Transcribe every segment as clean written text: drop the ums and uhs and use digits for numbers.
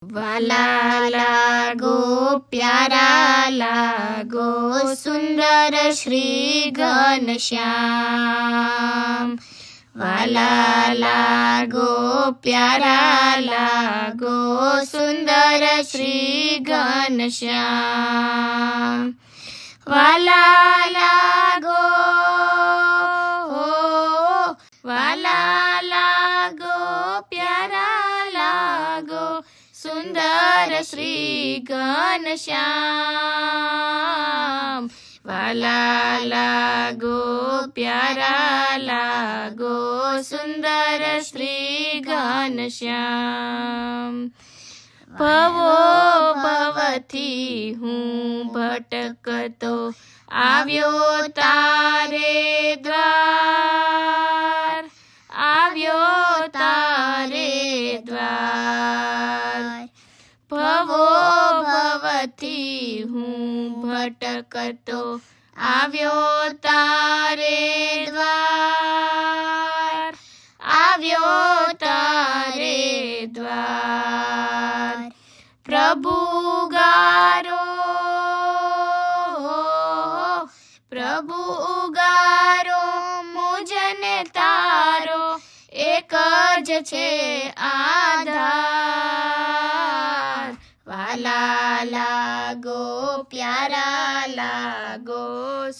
વાલા લાગો પ્યારા લાગો સુંદર શ્રી ઘનશ્યામ. વાલા લાગો પ્યારા લાગો સુંદર શ્રી ઘનશ્યામ. વાલા લાગો વાલા લાગો પ્યારા લાગો સુંદર શ્રી ઘનશ્યામ. વાલા લાગો પ્યારા લાગો સુંદર શ્રી ઘનશ્યામ. ભવો ભવથી હું ભટકતો આવ્યો તારે દ્વાર, આવ્યો તારે દ્વાર. ભવો ભવથી હું ભટકતો આવ્યો તારે દ્વાર, આવ્યો તારે દ્વાર. પ્રભુ ઉગારો, પ્રભુ ઉગારો મુજને તારો એક જ છે આધાર. વાલા લાગો પ્યારા લાગો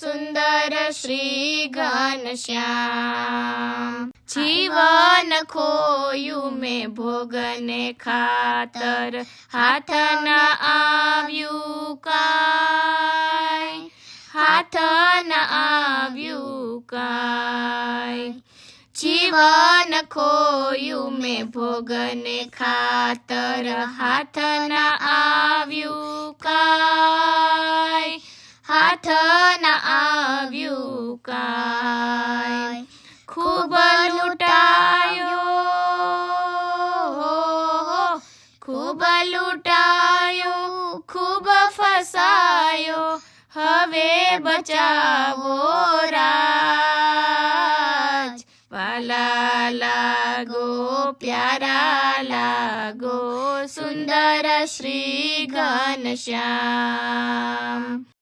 સુંદર શ્રી ઘનશ્યામ. જીવન ખોયું મેં ભોગને ખાતર, હાથ ન આવ્યું કાંઈ, હાથ ન આવ્યું કાંઈ. જીવન ખોયું મેં ભોગને ખાતર, હાથ ન આવ્યું કાંઈ, હાથ ન આવ્યું કાંઈ. ખૂબ લૂંટાયો, ખૂબ લૂંટાયો, ખૂબ ફસાયો, હવે બચાવો રાજ. વાલા લાગો પ્યારા લાગો સુંદર શ્રી ઘનશ્યામ.